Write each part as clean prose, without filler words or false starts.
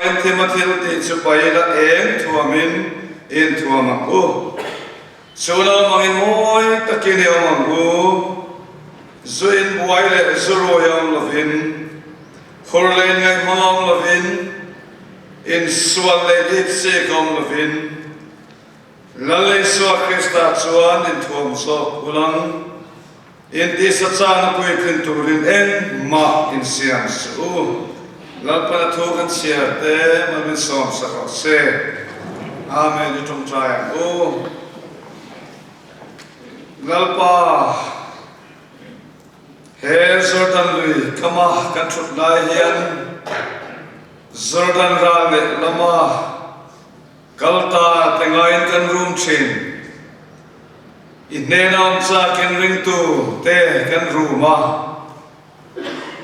en themathil ti chu paila eng thuamin in thuamaku chuna mangin moi takini amangu zuin buaile zuroyam lovin khorlein ngai mangam lovin in sualle dit sekam lovin lalle suwa Krista chuan in thuam so ulang in ti sachana puitin turin en ma in siam su lalpa thukan siate mamin som sakau se amen itum chaya o lalpa he Jordan lui kama kan thut lai hian Jordan rale lama kalta tengain kan room chin inenam cha kan ring tu te kan ruma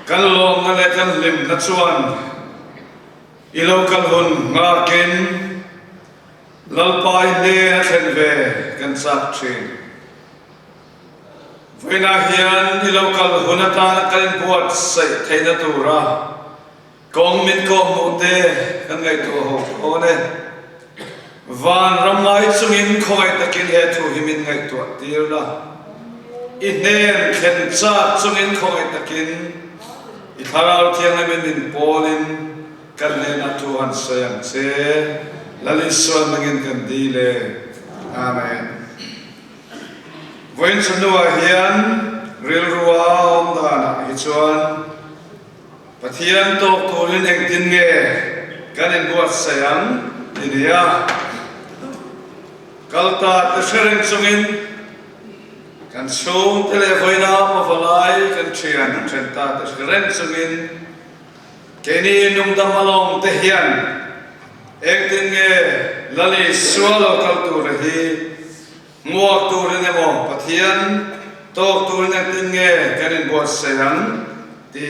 kan long ngale kan lim na chuan ilo kan hun nga kin lalpa ine na thlen ve kan chak chin Vina hian ilokal hunata kan buat sai theina tura kong min ko mute kan ngai tu ho one van ramai chungin khoi takin he thu himin ngai tu tirla inen khen cha chungin khoi takin itharal thiang min polin kan le na tu han sayang che laliswan mangin kan dile amen Voin sanua hian ril ruwa om dana hichuan pathian to tulin eng tin nge kan en buat sayang inia kalta te sering sungin kan sung tele voina pavalai kan chian trenta te sering sungin keni nung damalong te hian eng tin nge lali swalo kaltu rahi Muak turin emo pathian tok turin ang tinge kanin buat sayang ti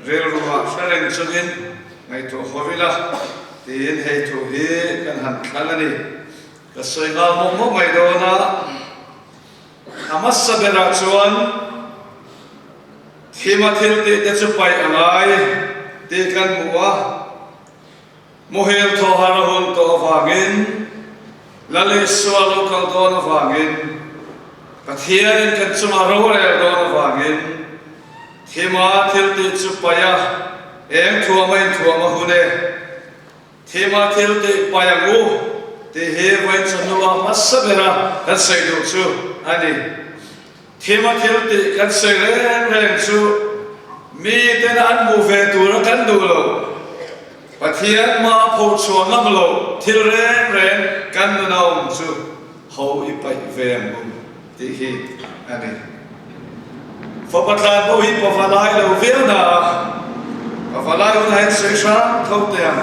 rel ruwa sareng sungin ngai tu hovila ti in hei tu hi kan han thalani kasoy nga mo mai do na amas sabera chuan thimathil ti te chu pai angai ti kan muwa mohel tho harahun to wangin Lali swalo kal doon vangin, pathian kan sumaro le doon vangin, thimathil ti chupaya, eng thuamai thuamahune, thimathil ti payangu, ti he vain sanua masabera kan seidu chu ani, thimathil ti kan seireng chu, mi ten an muve tura kan dulo. Pathian ma pho chuang ngam lo thil reng kan naum chu ho ipai vem ti hi ani fa patlan bo hi pavalai lo velna pavalai un hai se sha thotiam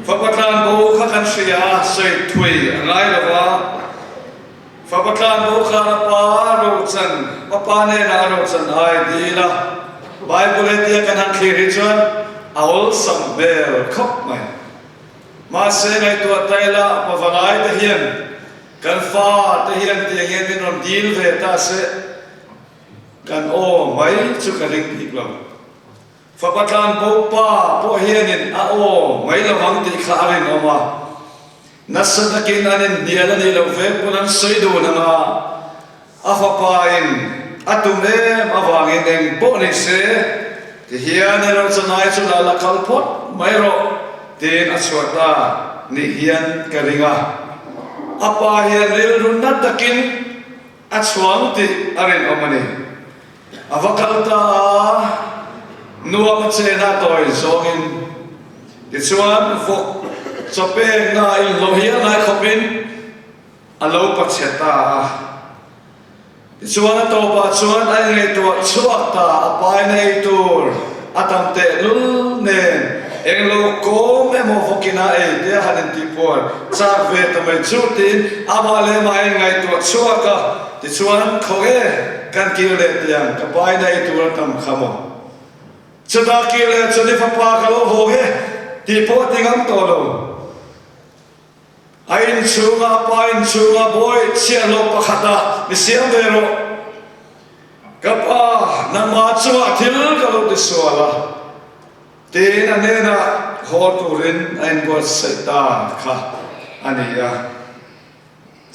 fa patlan bo kha kan sia sei thui ngai lo wa fa patlan bo kha pa ro chan pa ne na ro chan ai di la bible ti kan han thiri chuan Aol sambel khop mai ma se ngai tu taila pavangai te hian kan fa te hian te hian min ron dil ve ta se kan o mai chu kaling dik lo fa patlan bo pa po hian in a o mai lo wang ti kha rin oma nasata kin anin diala ni lo ve punan seidu na ma afa pa in atume awangin eng bo ni se Ti hian ero chanai chu la kalpot mairo tin achwata ni hian karinga apa hian ril runat takin achwang ti arin omani avakalta nuwa machena toy zongin ti chuan vok chope na il lohia nai khopin alo pacheta Chuan to pa chuan ai ngai to chuak ta apai nei tur atam te lul ne eng lo ko me mo fokina e de hanen ti por cha ve to mai chutin amale mai ngai to chuaka ti chuan khoge kan kil le tiang ka pai nei tur tam khamo chada kil le chani fa pa ka lo ho he ti po tingam to lo Ain chunga pain chunga boy sialo pakhata misiam dero kapa nama chua thil kalau diswala tena nena hot urin ein bot seta kha ania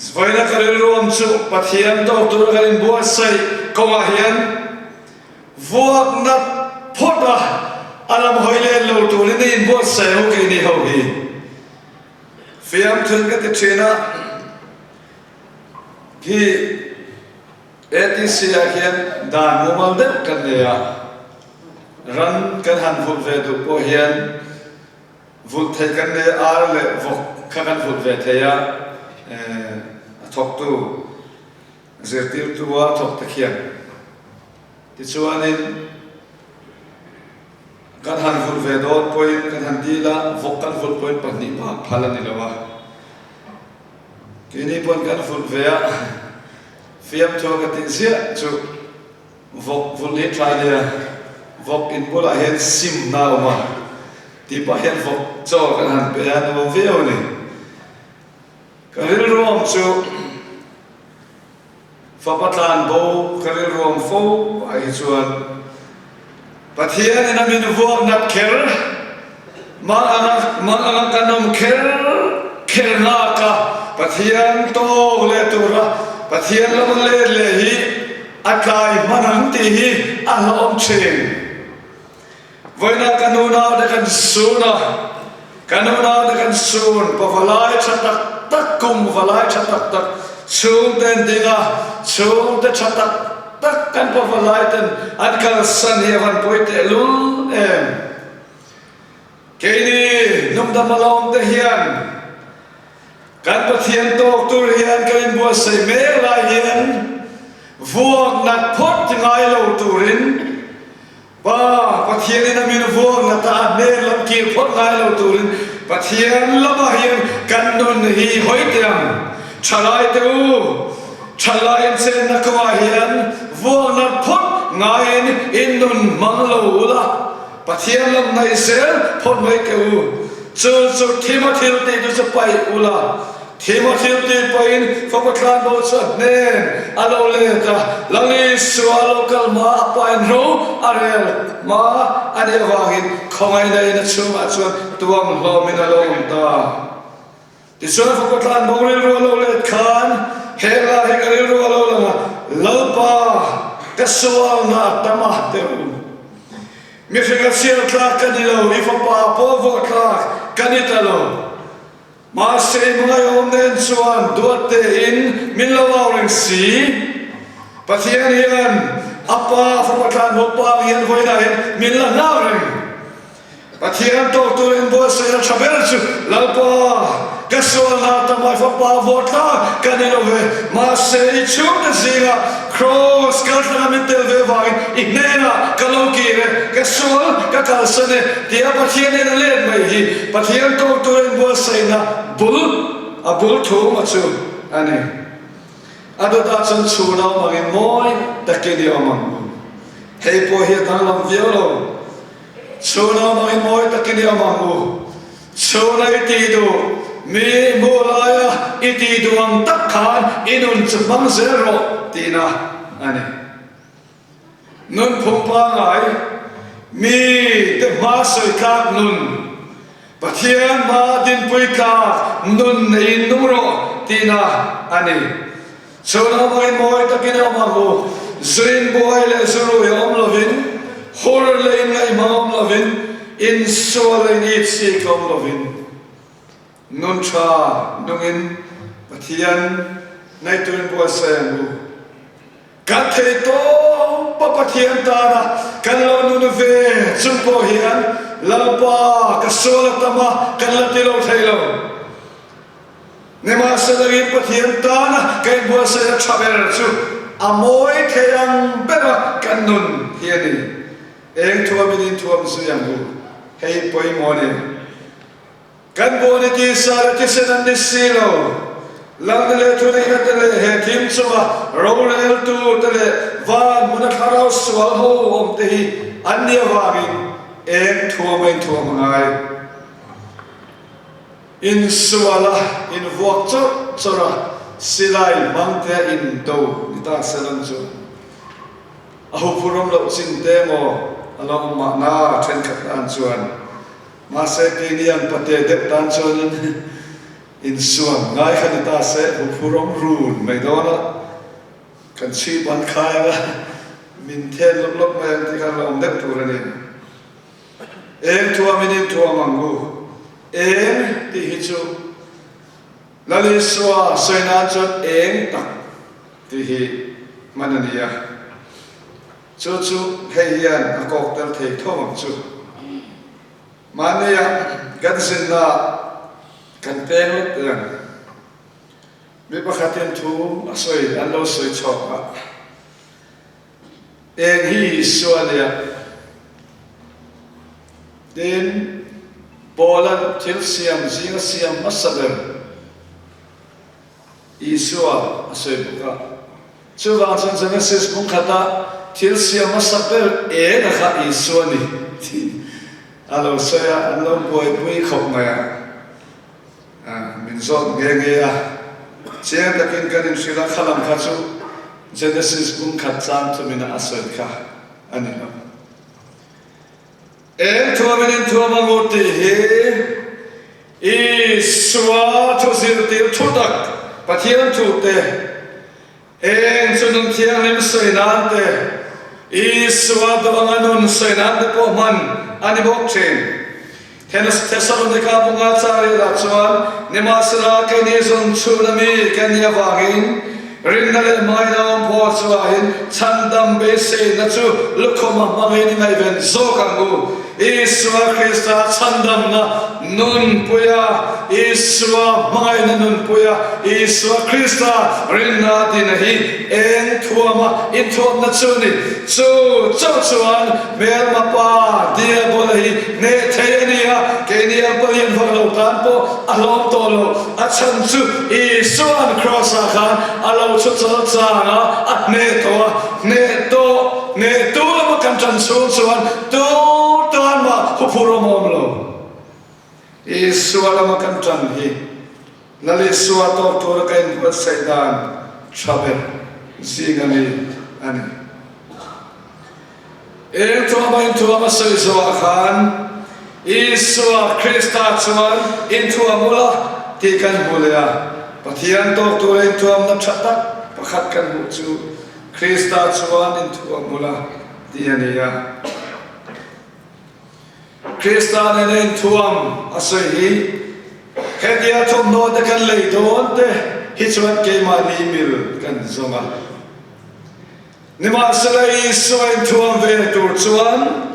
Svoina karil rom chu pathian to tur karin bot sai koma hian vuak na phota alam hoile lo turin in bot sai ho ke ni ho hi fiam thun ka te chena ki etisia hian dan momal de kan ya ran kan han vut ve du po hian vut thai kan le ar le vok kan vut ve theya thok tu zertir tuwa thok takhian ti chuanin kan han vut ve dot point kan han dila vok kan vut point pani ba phalan ni lawa kini pon kan vut ve a fiam to ka tin sia chu vok vul ni trai le vok in bola hen sim na ma ti pa hen vok cho kan han pe an mo veo ni karil rom chu Fapatan bo karil rom fo ai chuan pathian in amin vuak nat ker ma anga kanom ker na ka pathian to le tura pathian lam le hi akai manang ti hi ala om chen voina kanuna de kan suna kanuna de kan sun pavalai chatak tak kum valai chatak tak chung den dinga chung de chatak tak kan pavalai ten an kal san he van poite lul em keini num da malom de hian kan pathian tok tur hian kan bo sai me la hian vuak nat phot ngai lo turin ba pathian in amin vuak na ta ne lam ki phot ngai lo turin pathian lama hian kan nun hi hoitiam chalai tu chalai sen na kwa hian vuak nat phot ngai in nun mang lo la pathian lam nai sel phot mai ke u chu Timothy te du sa pai ula Timothy te pain fapatlan bo sa nen alo le ta lali swalo kalma apain ro arel ma ade wangin khongai dai na chuma chuan tuam lo min alo ta ti so fapatlan bo ro lo le khan hela he ro lo la lalpa kaswal na tama te mi fica sia clark kanilo ifapa povo clark kanitalo mas se mga onen suan duate in minlawang si pathian hian apa fapatlan mo pa hian voina hian minlawang pathian to in boss na chabelchu lalpa kaswal na tamai fapa vota kanilo ve mas se ichum de zinga cross kaltana mintel ve vain ignena kaloki re kaswal kakalsane dia pathian in len mai hi pathian to in boss na bul thu ma chu ani ado ta chan chu na mangin moi takeni amang hei po hi tan lam violo chu na mangin moi takeni amang chu na ti do mi molaya iti duang takhan inun chupang zero tina ani nun phumpa ngai mi te ma soi kak nun pathian ma din pui ka nun in numero tina ani chona mai moi takina mago zrin boy le zuru yom lovin hor le ngai mam lovin in so le ni si kom lovin nun cha nungin pathian nai tuin bo sayangu kan thei to pa pathian ta na kan lo nu ve chung po hian lalpa ka sola tama kan la tilo thailo nema sadari pathian ta na kai bo sa chabel chu amoi theyang bera kan nun hiani eng thuam in thuam su yang bu hei poi mone kan bo ni ti sa ti senan ni silo lang le thu nei na te he tim chuwa rolel tu te le van mun kharau swal ho om te hi ania wangin em thuam ngai in swala in vuak chora silai mangte in do nita selan chu ahu purom lo chin te mo along ma na then khat an chuan mà sẽ cái niên bát đề đẹp tan cho nên in suam ngay khi ta sẽ hurong run mấy đó là cần chi ban khai là mình thêm lúc lúc mà thì cái lòng đẹp tu ra nên em thua mình thua mangu em thì hít chú là lý xóa soi nan chọn em tắc thì hít mà nên gì à chú hay hiền à cọctel thầy thua mang chú mà này cái gì là cần tiền lúc tiền biết bao khát tiền thu soi ăn lâu soi chọc em hi xóa này đến Pawl thiếu xiêm riêng xiêm mất sạch Isua soi buka chú vang chân Genesis cũng khata thiếu xiêm mất sạch là khát Isua ni alo soi anh lâu bồi bui khóc mày mình dọn nghe nghe chiang ta kinh cái sri lanka khám khát chú Genesis cũng khát chạm cho mình soi khá anh em em thua mình thua mà ngồi thì Isua thu zil tiêu thu đặc Pathian thu te em cho nên thiang nem soi nan te Isua do anganun soi nan te po man ani bok chen Thessalonica bunga chari la chuan nimasra ke ni zon chunami kenya wangin rinale maina po chuain chandam be se na chu lukhoma mangin ngai ven zo kangu Isua Krista chandam na nun puya Isua mangai na nun puya Isua Krista rinna din hi en thuama in thuam na chuni chu chau chuan mel ma pa dia bolahi ne thenia kenia polian phalo tan po alom tolo achan chu Isua cross khan alo chu chu changa at ne to ma kan chan chu chuan to tan ma phuro mom lo Isua la ma kan chan hi lali suwa to to kain wat saidan chabel singani ani em to ma soi zo khan Isua Krista chuan into amula ti kan hulea pathian to into am na thatak pakhat kan hu chu Krista chuan into amula ti ania Krista ne into am asoi hi hedia thom no de kan lei don te hi chuan ke ma ni mil kan zonga nima sala Isua into am ve tur chuan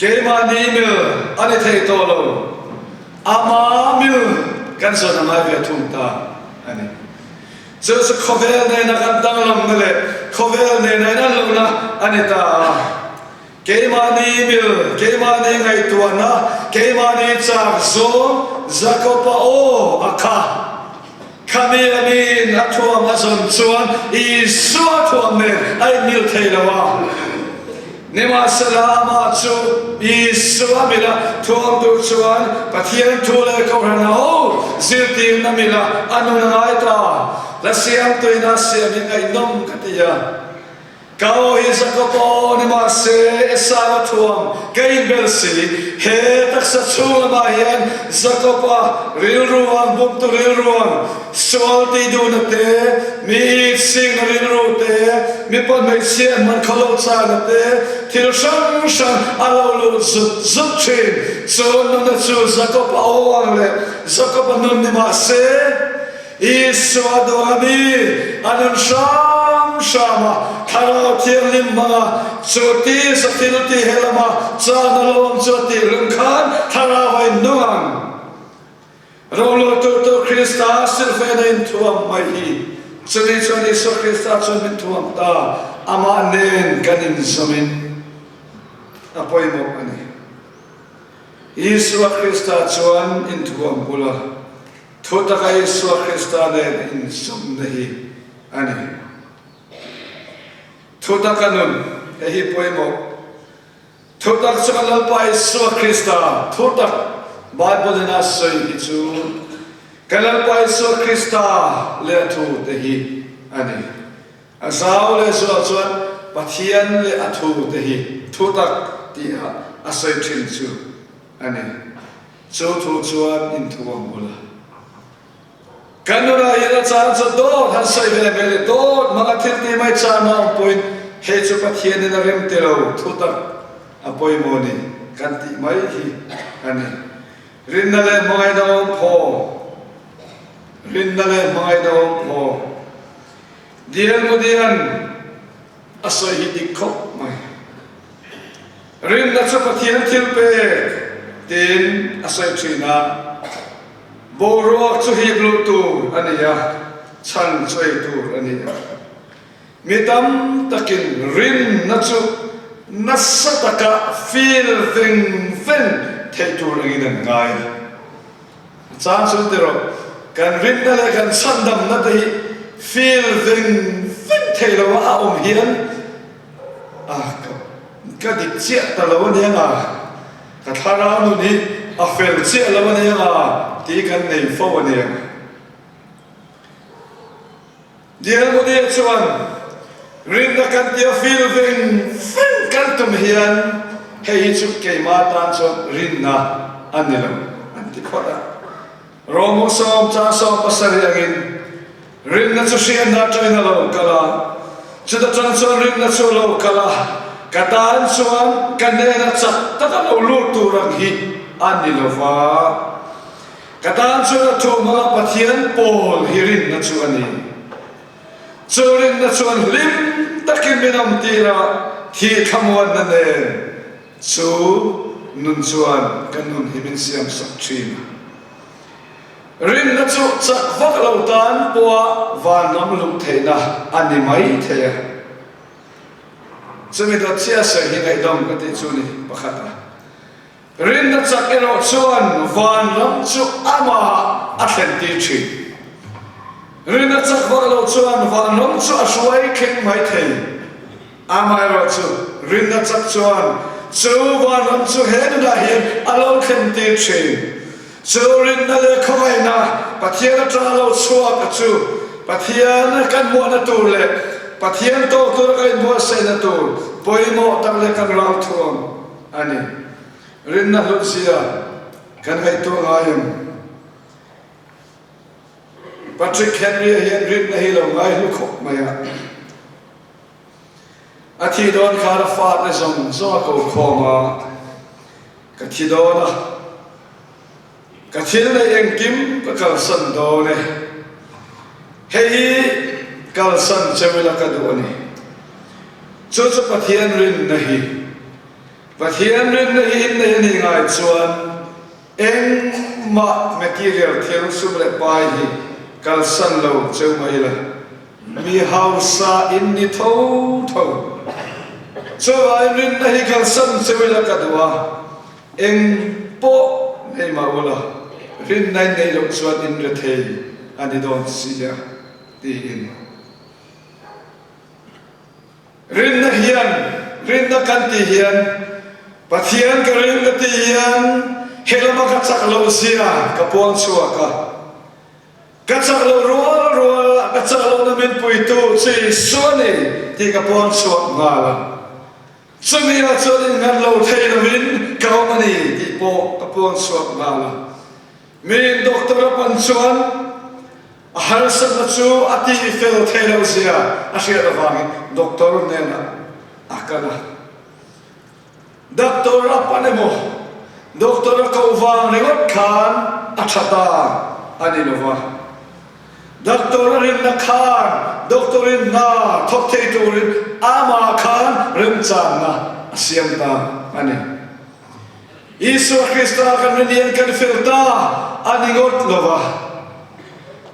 Kema ni mil ani thei tolo ama mil kan so na mai ve thum ta ani so khovel ne na kan dang lam ne khovel ne na lo na ani ta kema ni mil kema ni ngai tuana kema ni chak zo zakopa o akha kami amin athuam azon chuan Isua thuam ne ai mil thei lawa Nima salama chu Isua mila thuam tu chuan pathian thu le ko hana o zilti na mila anu na ngai ta la siam tu ina siam ngai nom katia kao hi zakopo nima se esawa thuam kai belsi he taksa chu ma hian zakopa ril ruang buk tu ril ruang sol ti du na te mi sing na ril ru te mi pon mai sian man khalo cha na te thil shang alo lu zut chin so na chu zakopa awang le zakopa nun nima se Isua do ami anun shama tharo thiang lim manga chuti satilti helama chanalom chuti lungkhan thara vai nuang rolo to Krista silfena in thuam mai hi chuni so Krista chun thuam ta ama nen kanin zomin apoi mo ani Isua Krista chuan in thuam bula thota ka Isua Krista ne in som nahi ani thota kanun hi poimo thota chakalal pa Isua Krista thota Bible na soi hi chu kalal pa Isua Krista le thu te hi ani asau le so chuan pathian le athu te hi thota ti a asoi thin chu ani chu thu chuan in thuang bula kanuna ina chan chu do han sai vele do manga thil ti mai chan na point he chu Pathianni na rem te lo thu tak apoi moni kan ti mai hi ani rin na le mai na pho rin na le mai na pho dial mudian asoi hi dikho mai rin na chu Pathian thil pe tin asoi china boro chu hi blu tu ania chan choi tu ania mitam takin rin na chu nasataka feel thing thei tu ringin ngai chan chu tero kan rin na le kan sandam na dei feel thing thei lo a hian ka dik chia ta lo ne nga ka thara nu ni a fel chia lo ne nga ti kan nei fo ne dia mo dia chuan rin na kan dia feel thing kan tum hian hei chu ke ma tan chu rin na anilo anti khora romo som cha som pasari agin rin na chu sian na train lo kala chu da chan chu rin na chu lo kala katan chuan kanena chak ta lo lu tu rang hi anilo fa katan chu thu ma Pathian Pawl hirin na chu ani churin na chuan lim takin minam tira thi khamwan na ne chu nun chuan kanun himin siam sak thin rin na chu chak vak lo tan puwa van nam lu theina ani mai thea chumi do chia se hi ngai dom ka ti chu ni pakhata rin na chak ero chuan van nam chu ama athenti thi rin na chak vak lo chuan van nam chu aswai kheng mai thei ama ero chu rin na chak chuan chu van nam chu he na hi alo khen ti thi chu rin na le khoi na Pathian tra lo chua ka chu Pathian kan mo na tu le Pathian to tu ka mo se na tu poimo tam le kan rau thuam ani rin na lu sia kan hai tu ayam Patrick Henry hian rin na hi lo ngai lu khop maya athi don khar fa na zong zo ko khoma ka thi don ka thil na eng kim ka kal san do ne hei kal san chewila ka do ni chu chu Pathian rin na hi Pathian rin na hi in ni ngai chuan eng ma material thil sum le pai hi kal san lo cheu mai la mi hausa in ni tho tho chu ai rin na hi kal san chewila ka do eng po nei ma ula rin nai nei lo chuan in re thei ani don sia ti in rin na hian rin na kan ti hian Pathian ka rin na ti hian helama ka chak lo sia ka pon chua ka chak lo rual ka chak lo na min pui tu chi suani ti ka pon chua ngala chumi a chuan ngan lo thei lo min ka mani ti po ka pon chua ngala min doctor pan chuan har san na chu ati fel thelo sia a sia da wangi doctor ne na akana doctor apanemo doctor ko wang ringot khan achata ani nova doctor rin na khan doctor in na thok thei turin ama khan rim chan na siam ta ani Isu Krista kan nian kan filta aningot lova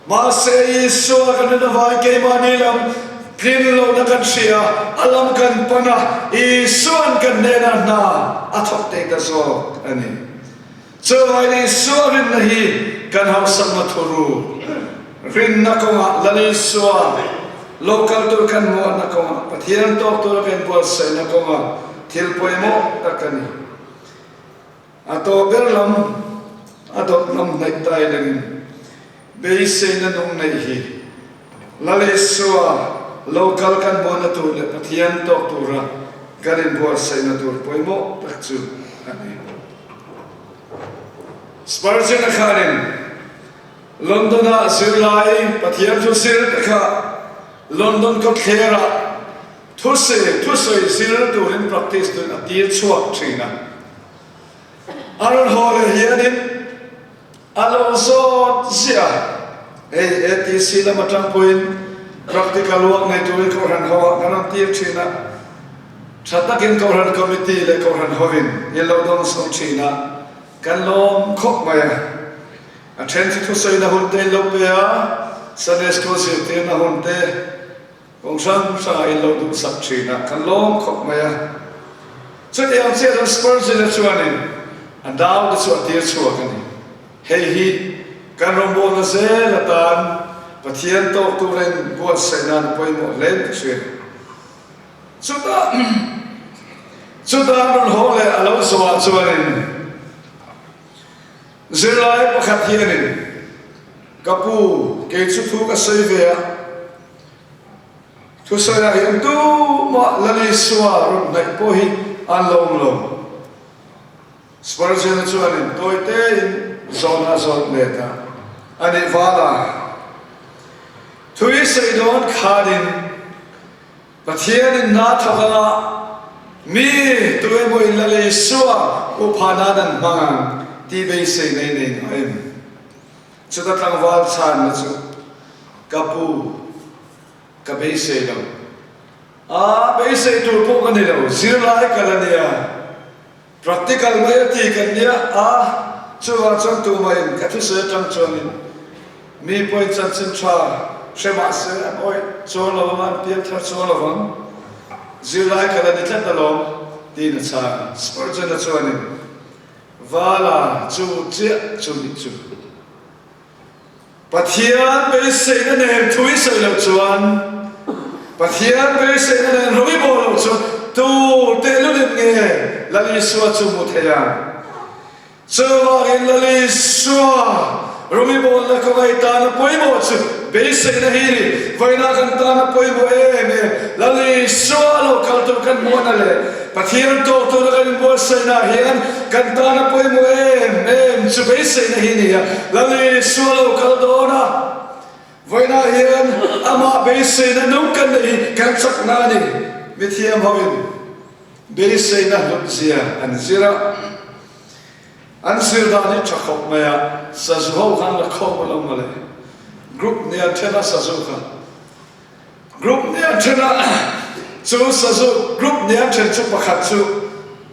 Mase Isu kan na vai ke manilam prinlo na kan sia alam kan pana Isu kan nena na athok te ka so ani so ai Isu rin na hi kan hausam na thuru rin na ko lali suwa local tur kan mo na ko Pathian to tur kan bol sai na ko thil poimo takani ato berlam adot lam nai tai leng be se na nong nai hi lale suwa local kan bona tu le Pathian to tura garin bor sai na tur poimo takchu ani Spurgeon akhanin Londona Thalai Pathianni thu sir kha London ko khera thusei sir turin practice tun atir chuak thina aron hole hianin aloso zia eti sila matang point practical work nei turin ko ran hawa kanan tir thina thatakin ko ran committee le ko ran hovin yellow dong song thina kan lom khok maya attention to say na hunte lopea Sunday school sirte na hunte kong sang sa yellow dong sak thina kan lom khok maya chut yang che ran Spurgeon na chuanin andaw da chu atir chuak ani hei hi kan rombo na se latan pathian to turen buat senan poimo len che chuta ron hole alo so chuanin Thalai Pathianni kapu ke chu thu ka sei ve thu sai na hian tu ma lali suwa rum nai po hi an lom lom Spurgeon chuanin toite in zona zon leta ani wala thui sei don khadin Pathianni na thaka mi tuwe mo lali suwa uphana dan mangang ti be sei nei nei em chuta tlang wal chan na chu kapu ka be sei lo be sei tur po kan lo Thalai kalania practical mai ti kan nia chuwa chang tu mai ka thu se tang chonin mi point chan chin cha shema se oi chon lo man pian thar chon lo van Thalai kalani tlat lo ti na cha Spurgeon na chonin Vala chu chia chu mi chu Pathian be sei na nem thui sei lo chuan Pathian be sei na nem roi bo lo chu tu te lu lim nge lali suwa chu mu thea chuwa in lali suwa roi bo la ko vai ta na poi bo chu be sei na hi ri vai na kan ta na poi bo lali suwa lo kal tu kan mo na le Pathian to na kan bo sei na hian kan ta na poi mo chu be sei na hi ni lali suwa lo kal do na vai na hian ama be sei na nu kan ni kan sak na ni mi thiam hovin be sei na lut zia an zira an sir da ni chakop maya sa zo kan la khom lo male group ne athena sa zo kha group ne athena chu sa zo group ne athen chu pakhat chu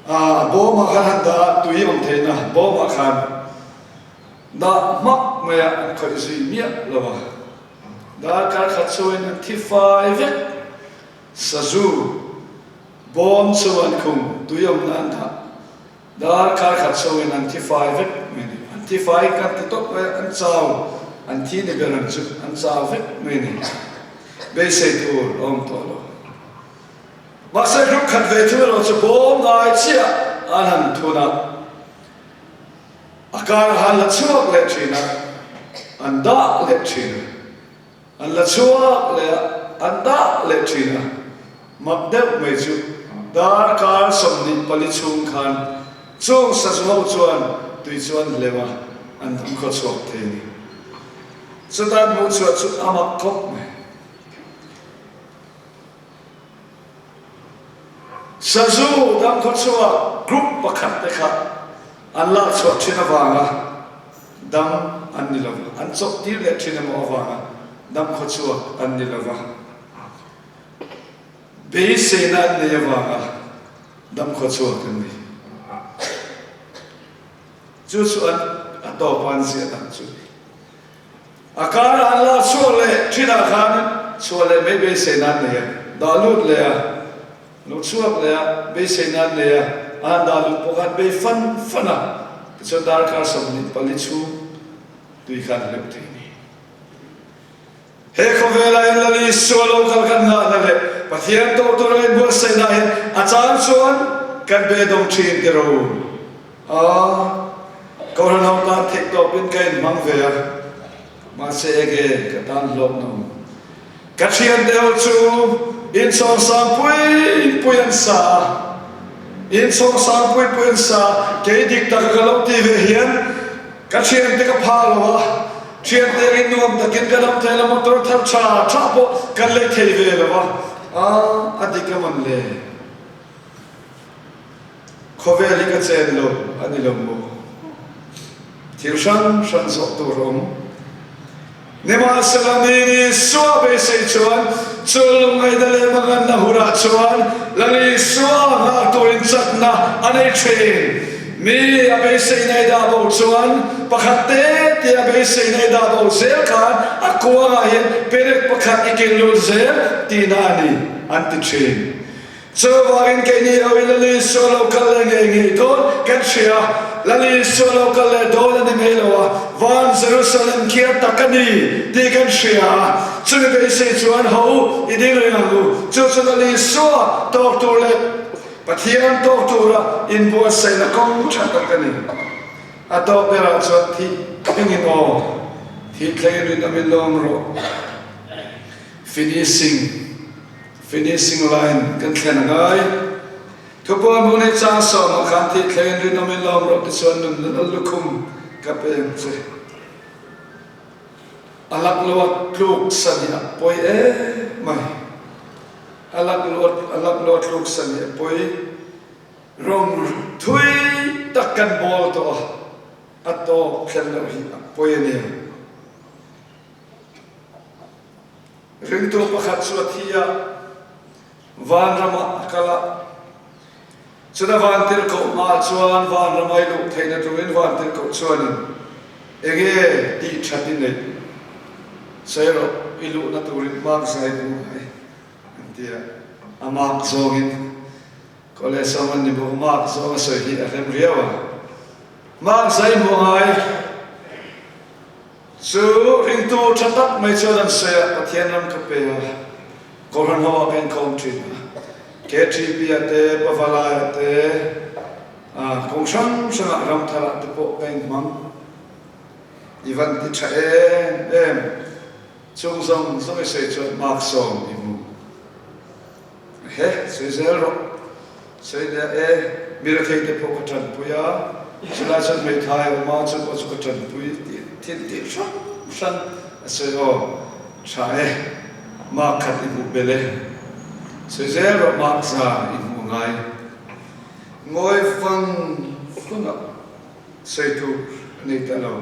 bo ma khan da tui om theina bo ma khan da mak maya khoi zui mia lawa da kar khat chu in 95 sa zo bom chuan khum tui om nan tha da kar khat chu in 95 meni 95 kan ti tok an chau an thi ni beran chu an chau vek meni be sei tu om to lo Masa group kan ve tu lo chu bom ngai chia anan thuna akar han la chuak le thina an da le thina an la chuak le an da le thina mabdep me chu dar kar somni pali chung khan chung sa zo chuan tui chuan lewa an thum kho chuak theini chutan mu chu chu amak khop me Sazu dam khotsuwa group pakhat tekha anla chok thina wanga dam anilava an chok tir le thina mo wanga dam khotsuwa anilava be sena ne wanga dam khotsuwa kanni chu an ato pan sia dam chu akar anla chole thina khan chole me be sena ne dalut le Lục suak le be senan le anda lu pokat be fana so dar ka som ni palichu tui khan le thini he khovela lali solo kal kan na le pathian to le bo sena he achan chuan kan be dong thin te ro ko ran hau ta thik to pin kain mang ve ma se ge ka tan lok no ka thian deu chu in song sang pui an sa in song sang pui an sa ke dik ta ka lo ti ve hian Kristian te ka Pawl Kristian te in nuam ta kin kadam te la motor thar cha po kan le thei ve la wa adika man le khove li ka chen lo ani lo mo thil shan so tu rom nema salamini suwa be sei chuan chul ngai dale magan na hura chuan lali suwa nga tuin chatna anei thin mi abe sei nei da bo chuan pakhatte ti abe sei nei da bo zel khan akwa nga hian perek pakhat ikin lu zel ti nani anti thin Chawhnu ke ni awilali solo kalenge ngi don kanchia lali solo kalle don ni melowa van Jerusalem kia takani ti kanchia chumi be se chuan ho iding ringu chuchali so tortule pathian tortura in bo sai na kong chatakani ato bera chuan thi ingi mo thi thlei na milom ro finishing line kan thlen ngai thupon mune cha so ma khan thi thlen ri no me lom ro ti son nun lukhum ka pe che alak lot luk sani apoi mai alak lot luk sani apoi rong thui takkan bol to ato thlen lo hi apoi ne ring to pakhat suathia van rama kala chuna van tir ko ma chuan van ramai lu theina tuin van tir ko chuan ege ti thatin nei sero ilu na turin mak sai bu hai antia amak zogin kole saman ni bu mak zog so hi ahem riawa mak sai bu hai chu ring tu thatak mai chuan se pathianam ka pe Koran hawa kan country Urkṭp ate Pawl ate kongshang shang ram thara te po kan mang ivan ti cha chung song se chon mak song imu he se zero se da mira thei te po katan puya sila chan me thai ma chu ko chu katan pui ti shan se o cha ma khat imu bele se zero ma sa imu ngai ngoi fang se tu ni ta lo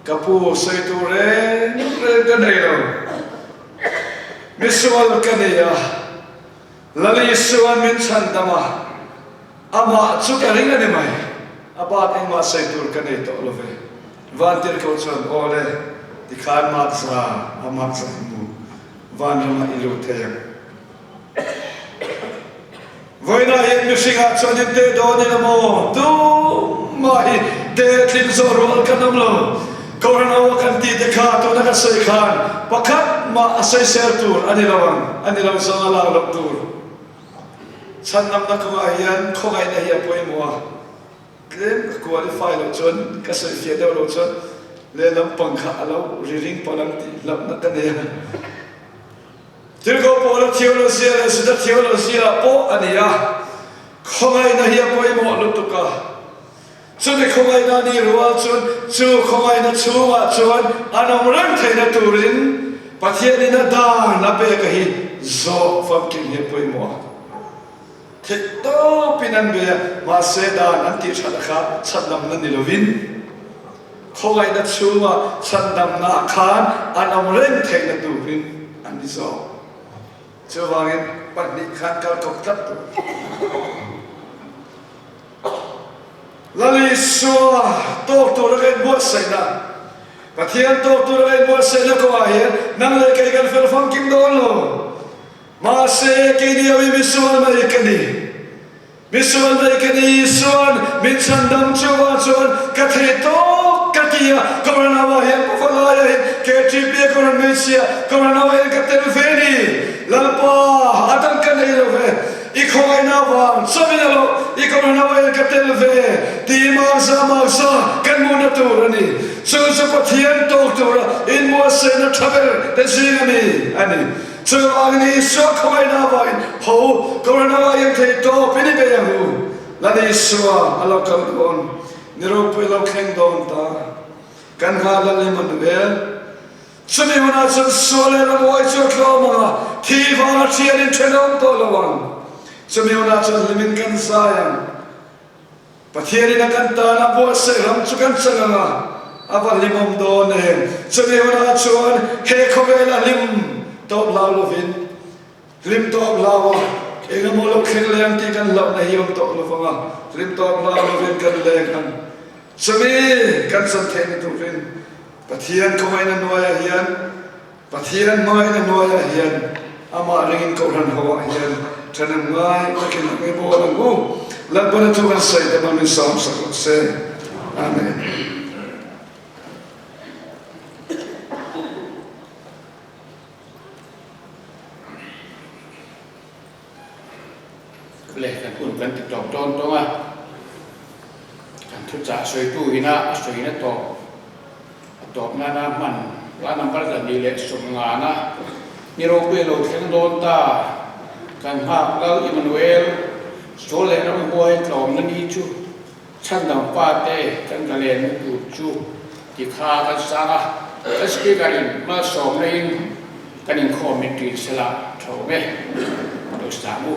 kapu se tu re ka nei lo miswal ka nei ya lali suan min chan dama ama chu ka ring ani mai abat eng ma se tu ka nei to lo ve van tir ko chon ole dikhan ma sa ama sa imu van rama ilu thayang voina yen mishinga chonin te doni namo tu mai te tlim zorol kanam lo korana wakan ti te kha to na sai khan pakhat ma asai ser tur ani law sala la tur chan nam na ko ayan khogai na hi apoi mo klem qualify lo chon ka sai fia de lo chon le lam pangkha alo ring palang ti lam na ka ne Tirgo Pawl theologia sida theologia po ania khongai na hi apoi mo lutuka chune khongai na ni rual chun chu khongai na chuwa chun anom rang theina turin Pathianni na da na pe ka hi zo fam king hi apoi mo thito pinan be ma se da nan ti chala kha chandam na ni lovin khongai na chuwa chandam na khan anom rang theina turin ani zo Chawhnu patni khan kal kok tat lali so to ra bo sai na pathian to ra bo sai na ko ai nang le kai kan fel fam kim don lo ma se ke ni awi miswal mai kani suan min chandam chuan ka the to ka kia korana wa he Pawl he Urkṭp koran mesia korana wa ka tel feni lalpa atam ka nei lo ve ikhoi na wa somina lo ikorana wa ka tel ve ti ma sa kan mo na tur ani so pathian to in mo se na travel de singami ani Chawhnu so khoi na wa ho korana wa ye the to pini be ya hu lani so alokal on ni ro pui lo kheng don ta kan ha la le man ve chumi huna chun sole la moi chu klo ma thi va chian in thenom to lawang chumi huna chun limin kan sayang Pathianni na kan ta na bo se ram chu kan changa aval limom do ne chumi huna chun he khowela lim top lao lovin lim top lao ega mo lo khen lem ti kan lo na hiom top lo fanga lim top lao lovin kan le kan chumi kan san the tu vin Pathian ko mai na noya hian Pathian mai na noya hian ama ringin ko ran ho hian thanam ngai takin ngai bo la ngu la bona tu kan sai da min sam sa ko se amen le kan kun kan ti tong ton to ma kan thu cha soi tu hina to top na na man la number da ni le sum nga na ni ro pe lo theng don ta kan ha la Emmanuel so le na mo ai tlom na ni chu chan dang pa te kan ka le na tu chu ti kha ka sa na ka ski ka rin ma som na in kan in committee sela tho me to sa mu